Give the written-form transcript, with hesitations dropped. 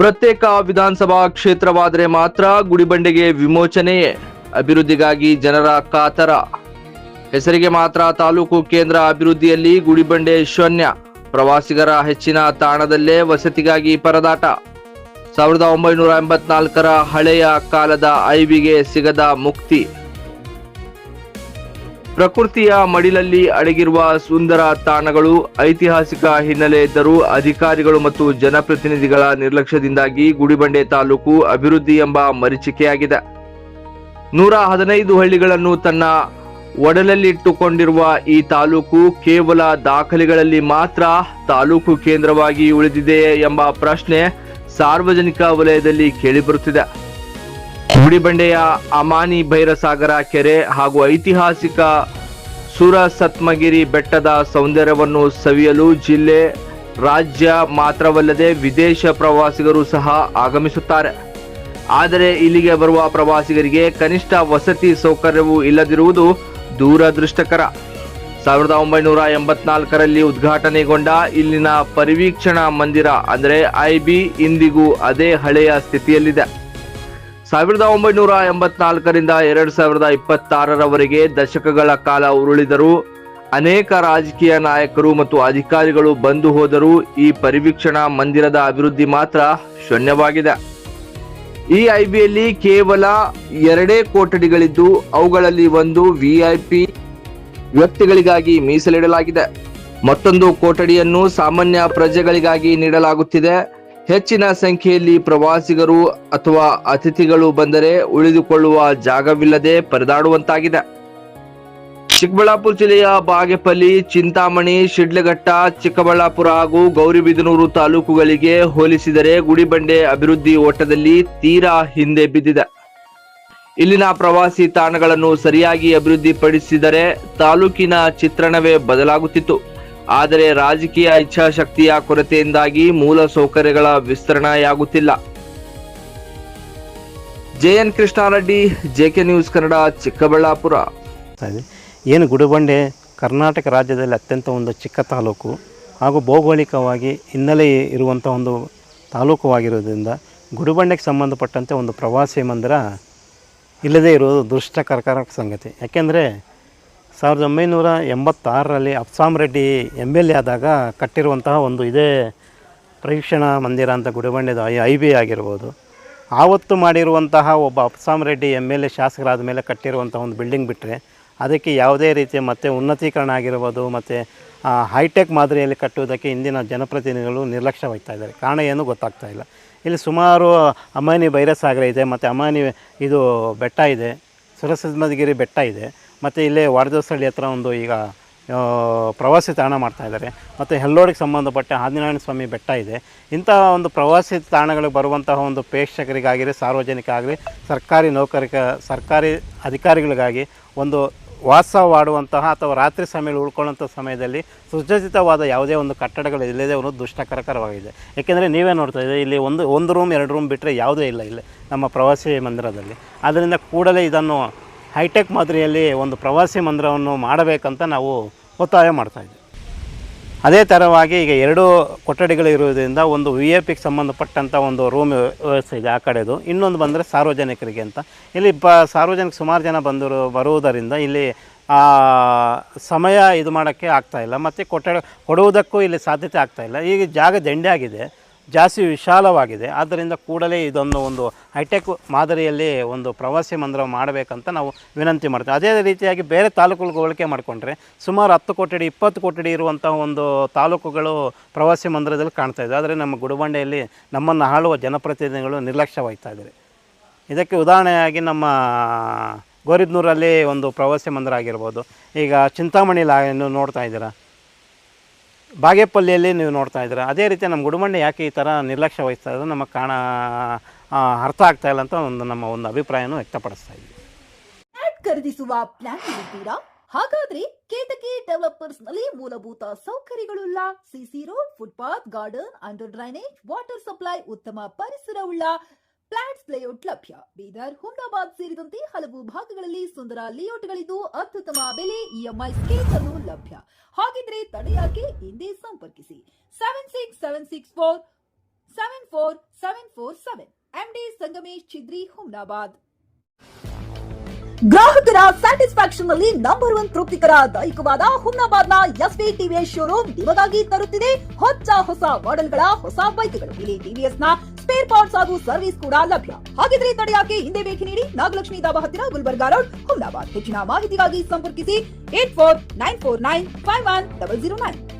ಪ್ರತ್ಯೇಕ ವಿಧಾನಸಭಾ ಕ್ಷೇತ್ರವಾದರೆ ಮಾತ್ರ ಗುಡಿಬಂಡೆಗೆ ವಿಮೋಚನೆಯೇ, ಅಭಿವೃದ್ಧಿಗಾಗಿ ಜನರ ಕಾತರ. ಹೆಸರಿಗೆ ಮಾತ್ರ ತಾಲೂಕು ಕೇಂದ್ರ, ಅಭಿವೃದ್ಧಿಯಲ್ಲಿ ಗುಡಿಬಂಡೆ ಶೂನ್ಯ. ಪ್ರವಾಸಿಗರ ಹೆಚ್ಚಿನ ತಾಣದಲ್ಲೇ ವಸತಿಗಾಗಿ ಪರದಾಟ. 1984ರ ಹಳೆಯ ಕಾಲದ ಐಬಿಗೆ ಸಿಗದ ಮುಕ್ತಿ. ಪ್ರಕೃತಿಯ ಮಡಿಲಲ್ಲಿ ಅಡಗಿರುವ ಸುಂದರ ತಾಣಗಳು, ಐತಿಹಾಸಿಕ ಹಿನ್ನೆಲೆ ಇದ್ದರೂ ಅಧಿಕಾರಿಗಳು ಮತ್ತು ಜನಪ್ರತಿನಿಧಿಗಳ ನಿರ್ಲಕ್ಷ್ಯದಿಂದಾಗಿ ಗುಡಿಬಂಡೆ ತಾಲೂಕು ಅಭಿವೃದ್ಧಿ ಎಂಬ ಮರೀಚಿಕೆಯಾಗಿದೆ. 115 ಹಳ್ಳಿಗಳನ್ನು ತನ್ನ ಒಡಲಲ್ಲಿಟ್ಟುಕೊಂಡಿರುವ ಈ ತಾಲೂಕು ಕೇವಲ ದಾಖಲೆಗಳಲ್ಲಿ ಮಾತ್ರ ತಾಲೂಕು ಕೇಂದ್ರವಾಗಿ ಉಳಿದಿದೆಯೇ ಎಂಬ ಪ್ರಶ್ನೆ ಸಾರ್ವಜನಿಕ ವಲಯದಲ್ಲಿ ಕೇಳಿಬರುತ್ತಿದೆ. ಗುಡಿಬಂಡೆಯ ಅಮಾನಿ ಭೈರಸಾಗರ ಕೆರೆ ಹಾಗೂ ಐತಿಹಾಸಿಕ ಸುರಸತ್ಮಗಿರಿ ಬೆಟ್ಟದ ಸೌಂದರ್ಯವನ್ನು ಸವಿಯಲು ಜಿಲ್ಲೆ, ರಾಜ್ಯ ಮಾತ್ರವಲ್ಲದೆ ವಿದೇಶ ಪ್ರವಾಸಿಗರು ಸಹ ಆಗಮಿಸುತ್ತಾರೆ. ಆದರೆ ಇಲ್ಲಿಗೆ ಬರುವ ಪ್ರವಾಸಿಗರಿಗೆ ಕನಿಷ್ಠ ವಸತಿ ಸೌಕರ್ಯವೂ ಇಲ್ಲದಿರುವುದು ದುರದೃಷ್ಟಕರ. 1984ರಲ್ಲಿ ಉದ್ಘಾಟನೆಗೊಂಡ ಇಲ್ಲಿನ ಪರಿವೀಕ್ಷಣಾ ಮಂದಿರ ಅಂದರೆ ಐಬಿ ಇಂದಿಗೂ ಅದೇ ಹಳೆಯ ಸ್ಥಿತಿಯಲ್ಲಿದೆ. 1984ರಿಂದ 2026ರವರೆಗೆ ದಶಕಗಳ ಕಾಲ ಉರುಳಿದರೂ ಅನೇಕ ರಾಜಕೀಯ ನಾಯಕರು ಮತ್ತು ಅಧಿಕಾರಿಗಳು ಬಂದು ಹೋದರೂ ಈ ಪರಿವೀಕ್ಷಣಾ ಮಂದಿರದ ಅಭಿವೃದ್ಧಿ ಮಾತ್ರ ಶೂನ್ಯವಾಗಿದೆ. ಈ ಐಬಿಯಲ್ಲಿ ಕೇವಲ 2 ಕೊಠಡಿಗಳಿದ್ದು ಅವುಗಳಲ್ಲಿ ಒಂದು ವಿಐಪಿ ವ್ಯಕ್ತಿಗಳಿಗಾಗಿ ಮೀಸಲಿಡಲಾಗಿದೆ. ಮತ್ತೊಂದು ಕೊಠಡಿಯನ್ನು ಸಾಮಾನ್ಯ ಪ್ರಜೆಗಳಿಗಾಗಿ ನೀಡಲಾಗುತ್ತಿದೆ. ಹೆಚ್ಚಿನ ಸಂಖ್ಯೆಯಲ್ಲಿ ಪ್ರವಾಸಿಗರು ಅಥವಾ ಅತಿಥಿಗಳು ಬಂದರೆ ಉಳಿದುಕೊಳ್ಳುವ ಜಾಗವಿಲ್ಲದೆ ಪರದಾಡುವಂತಾಗಿದೆ. ಚಿಕ್ಕಬಳ್ಳಾಪುರ ಜಿಲ್ಲೆಯ ಬಾಗೇಪಲ್ಲಿ, ಚಿಂತಾಮಣಿ, ಶಿಡ್ಲಘಟ್ಟ, ಚಿಕ್ಕಬಳ್ಳಾಪುರ ಹಾಗೂ ಗೌರಿಬಿದನೂರು ತಾಲೂಕುಗಳಿಗೆ ಹೋಲಿಸಿದರೆ ಗುಡಿಬಂಡೆ ಅಭಿವೃದ್ಧಿ ಓಟದಲ್ಲಿ ತೀರಾ ಹಿಂದೆ ಬಿದ್ದಿದೆ. ಇಲ್ಲಿನ ಪ್ರವಾಸಿ ತಾಣಗಳನ್ನು ಸರಿಯಾಗಿ ಅಭಿವೃದ್ಧಿಪಡಿಸಿದರೆ ತಾಲೂಕಿನ ಚಿತ್ರಣವೇ ಬದಲಾಗುತ್ತಿತ್ತು. ಆದರೆ ರಾಜಕೀಯ ಇಚ್ಛಾಶಕ್ತಿಯ ಕೊರತೆಯಿಂದಾಗಿ ಮೂಲ ಸೌಕರ್ಯಗಳ ವಿಸ್ತರಣೆಯಾಗುತ್ತಿಲ್ಲ. JN Krishnareddy, JK news Kannada, Chikkaballapur. ಏನು ಗುಡಿಬಂಡೆ ಕರ್ನಾಟಕ ರಾಜ್ಯದಲ್ಲಿ ಅತ್ಯಂತ ಒಂದು ಚಿಕ್ಕ ತಾಲೂಕು ಹಾಗೂ ಭೌಗೋಳಿಕವಾಗಿ ಹಿನ್ನೆಲೆ ಇರುವಂಥ ಒಂದು ತಾಲೂಕುವಾಗಿರೋದ್ರಿಂದ ಗುಡಿಬಂಡೆಗೆ ಸಂಬಂಧಪಟ್ಟಂತೆ ಒಂದು ಪ್ರವಾಸಿ ಮಂದಿರ ಇಲ್ಲದೇ ಇರೋದು ದುಷ್ಟಕರ ಸಂಗತಿ. ಯಾಕೆಂದರೆ 1986ರಲ್ಲಿ ಅಫ್ಸಾಮ್ ರೆಡ್ಡಿ MLA ಆದಾಗ ಕಟ್ಟಿರುವಂತಹ ಒಂದು ಇದೇ ಪ್ರವೀಕ್ಷಣಾ ಮಂದಿರ ಅಂತ ಗುಡಿಬಂಡೆದು ಐಬಿ ಆಗಿರ್ಬೋದು. ಆವತ್ತು ಮಾಡಿರುವಂತಹ ಒಬ್ಬ ಅಫ್ಸಾಮ್ ರೆಡ್ಡಿ MLA ಶಾಸಕರಾದ ಮೇಲೆ ಕಟ್ಟಿರುವಂಥ ಒಂದು ಬಿಲ್ಡಿಂಗ್ ಬಿಟ್ಟರೆ ಅದಕ್ಕೆ ಯಾವುದೇ ರೀತಿಯ ಮತ್ತು ಉನ್ನತೀಕರಣ ಆಗಿರ್ಬೋದು ಮತ್ತು ಹೈಟೆಕ್ ಮಾದರಿಯಲ್ಲಿ ಕಟ್ಟುವುದಕ್ಕೆ ಇಂದಿನ ಜನಪ್ರತಿನಿಧಿಗಳು ನಿರ್ಲಕ್ಷ್ಯ ವಹಿಸ್ತಾ ಇದ್ದಾರೆ. ಕಾರಣ ಏನೂ ಗೊತ್ತಾಗ್ತಾ ಇಲ್ಲ. ಇಲ್ಲಿ ಸುಮಾರು ಅಮಾನಿ ಭೈರಸಾಗರ ಇದೆ, ಮತ್ತು ಅಮಾನಿ ಇದು ಬೆಟ್ಟ ಇದೆ, ಸುರಸತ್ಮಗಿರಿ ಬೆಟ್ಟ ಇದೆ, ಮತ್ತು ಇಲ್ಲೇ ವಾಡದೋಸಳ್ಳಿ ಹತ್ರ ಒಂದು ಈಗ ಪ್ರವಾಸಿ ತಾಣ ಮಾಡ್ತಾಯಿದ್ದಾರೆ, ಮತ್ತು ಹೆಲ್ಲೋಡಿಗೆ ಸಂಬಂಧಪಟ್ಟ ಆದಿನಾರಾಯಣ ಸ್ವಾಮಿ ಬೆಟ್ಟ ಇದೆ. ಇಂತಹ ಒಂದು ಪ್ರವಾಸಿ ತಾಣಗಳಿಗೆ ಬರುವಂತಹ ಒಂದು ಪ್ರೇಕ್ಷಕರಿಗಾಗಿರಿ, ಸಾರ್ವಜನಿಕ ಆಗಲಿ, ಸರ್ಕಾರಿ ಅಧಿಕಾರಿಗಳಿಗಾಗಿ ಒಂದು ವಾಸವಾಡುವಂತಹ ಅಥವಾ ರಾತ್ರಿ ಸಮಯದಲ್ಲಿ ಉಳ್ಕೊಳ್ಳುವಂಥ ಸಮಯದಲ್ಲಿ ಸುಸಜ್ಜಿತವಾದ ಯಾವುದೇ ಒಂದು ಕಟ್ಟಡಗಳು ಇಲ್ಲದೆ ಒಂದು ದುಷ್ಟಕರವಾಗಿದೆ. ಏಕೆಂದರೆ ನೀವೇ ನೋಡ್ತಾ ಇದ್ದೀರಿ, ಇಲ್ಲಿ ಒಂದು ರೂಮ್ 2 ರೂಮ್ ಬಿಟ್ಟರೆ ಯಾವುದೇ ಇಲ್ಲ ಇಲ್ಲಿ ನಮ್ಮ ಪ್ರವಾಸಿ ಮಂದಿರದಲ್ಲಿ. ಆದ್ದರಿಂದ ಕೂಡಲೇ ಇದನ್ನು ಹೈಟೆಕ್ ಮಾದರಿಯಲ್ಲಿ ಒಂದು ಪ್ರವಾಸಿ ಮಂದಿರವನ್ನು ಮಾಡಬೇಕಂತ ನಾವು ಒತ್ತಾಯ ಮಾಡ್ತಾಯಿದ್ದೀವಿ. ಅದೇ ಥರವಾಗಿ ಈಗ 2 ಕೊಠಡಿಗಳು ಇರುವುದರಿಂದ ಒಂದು VIPಗೆ ಸಂಬಂಧಪಟ್ಟಂಥ ಒಂದು ರೂಮ್ ವ್ಯವಸ್ಥೆ ಇದೆ ಆ ಕಡೆದು, ಇನ್ನೊಂದು ಬಂದರೆ ಸಾರ್ವಜನಿಕರಿಗೆ ಅಂತ. ಇಲ್ಲಿ ಸಾರ್ವಜನಿಕ ಸುಮಾರು ಜನ ಬರುವುದರಿಂದ ಇಲ್ಲಿ ಸಮಯ ಇದು ಮಾಡೋಕ್ಕೆ ಆಗ್ತಾಯಿಲ್ಲ, ಮತ್ತು ಕೊಡುವುದಕ್ಕೂ ಇಲ್ಲಿ ಸಾಧ್ಯತೆ ಆಗ್ತಾಯಿಲ್ಲ. ಈಗ ಜಾಗ ದಂಡೆ ಆಗಿದೆ, ಜಾಸ್ತಿ ವಿಶಾಲವಾಗಿದೆ. ಆದ್ದರಿಂದ ಕೂಡಲೇ ಇದನ್ನು ಒಂದು ಹೈಟೆಕ್ ಮಾದರಿಯಲ್ಲಿ ಒಂದು ಪ್ರವಾಸಿ ಮಂದಿರ ಮಾಡಬೇಕಂತ ನಾವು ವಿನಂತಿ ಮಾಡ್ತೀವಿ. ಅದೇ ರೀತಿಯಾಗಿ ಬೇರೆ ತಾಲೂಕುಗಳಿಗೆ ಹೋಲಿಕೆ ಮಾಡಿಕೊಂಡ್ರೆ ಸುಮಾರು 10 ಕೊಠಡಿ 20 ಕೊಠಡಿ ಇರುವಂಥ ಒಂದು ತಾಲೂಕುಗಳು ಪ್ರವಾಸಿ ಮಂದಿರದಲ್ಲಿ ಕಾಣ್ತಾ ಇದೆ. ಆದರೆ ನಮ್ಮ ಗುಡಿಬಂಡೆಯಲ್ಲಿ ನಮ್ಮನ್ನು ಆಳುವ ಜನಪ್ರತಿನಿಧಿಗಳು ನಿರ್ಲಕ್ಷ್ಯ ವಹಿಸ್ತಾ ಇದ್ದಾರೆ. ಇದಕ್ಕೆ ಉದಾಹರಣೆಯಾಗಿ ನಮ್ಮ ಗೌರಿಬಿದನೂರಲ್ಲಿ ಒಂದು ಪ್ರವಾಸಿ ಮಂದಿರ ಆಗಿರ್ಬೋದು, ಈಗ ಚಿಂತಾಮಣಿಲಿ ನೀವು ನೋಡ್ತಾ ಇದ್ದೀರಾ, ಬಾಗೇಪಲ್ಲಿಯಲ್ಲಿ ನೀವು ನೋಡ್ತಾ ಇದ್ದೀರಾ. ಅದೇ ರೀತಿ ನಮ್ಮ ಗುಡಿಬಂಡೆ ಯಾಕೆ ಈ ಥರ ನಿರ್ಲಕ್ಷ್ಯ ವಹಿಸ್ತಾ ಇದ್ದಾರೆ ನಮಗೆ ಅರ್ಥ ಆಗ್ತಾ ಇಲ್ಲ ಅಂತ ನಮ್ಮ ಒಂದು ಅಭಿಪ್ರಾಯನೂ ವ್ಯಕ್ತಪಡಿಸ್ತಾ ಇದ್ದೀವಿ. ಖರೀದಿಸುವ ಪ್ಲಾನ್ ಇದ್ದೀರಾ? ಹಾಗಾದ್ರೆ ಕೇತಕಿ ಡೆವಲಪರ್ಸ್ ನಲ್ಲಿ ಮೂಲಭೂತ ಸೌಕರ್ಯಗಳುಳ್ಳ CC road, footpath, garden, under drainage, water supply, ಉತ್ತಮ ಪರಿಸರವುಳ್ಳ ಫ್ಲಾಟ್ಸ್ ಲೇಔಟ್ ಲಭ್ಯ. ಬೀದರ್, ಹುಮ್ನಾಬಾದ್ ಸೇರಿದಂತೆ ಹಲವು ಭಾಗಗಳಲ್ಲಿ ಸುಂದರ ಲೇಔಟ್ಗಳಿದ್ದು ಅತ್ಯುತ್ತಮ ಬೆಲೆ, EMI ಸ್ಕೀಮ್ಸ್ ಅನ್ನು ಲಭ್ಯ. ಹಾಗಿದ್ರೆ ತಡೆಯಾಕೆ? ಹಿಂದೆ ಸಂಪರ್ಕಿಸಿ 767647 74747. MD ಸಂಗಮೇಶ್ ಚಿದ್ರಿ, ಹುಮ್ನಾಬಾದ್. ಗ್ರಾಹಕರ ಸ್ಯಾಟಿಸ್ಫ್ಯಾಕ್ಷನ್ ನಲ್ಲಿ ನಂಬರ್ 1 ತೃಪ್ತಿಕರ ದೈಹಿಕವಾದ ಹುಮ್ನಾಬಾದ್ನ ಎಸ್ವಿ ಟಿವಿಎಸ್ ಶೋರೂಮ್ ನಿಮಗಾಗಿ ತರುತ್ತಿದೆ ಹೊಸ ಮಾಡೆಲ್ಗಳ ಹೊಸ ಬೈಕ್ಗಳು. ಇಲ್ಲಿ ಟಿವಿಎಸ್ ನ ಸ್ಪೇರ್ ಪಾರ್ಟ್ಸ್ ಹಾಗೂ ಸರ್ವಿಸ್ ಕೂಡ ಲಭ್ಯ. ಹಾಗಿದ್ರೆ ತಡೆಯಾಕೆ ಹಿಂದೆ ಭೇಟಿ ನೀಡಿ, ನಾಗಲಕ್ಷ್ಮಿ ದಾಬಾ ಹತ್ತಿರ, ಗುಲ್ಬರ್ಗಾ ರೋಡ್, ಹುಮ್ನಾಬಾದ್. ಹೆಚ್ಚಿನ ಮಾಹಿತಿಗಾಗಿ ಸಂಪರ್ಕಿಸಿ 8494951009.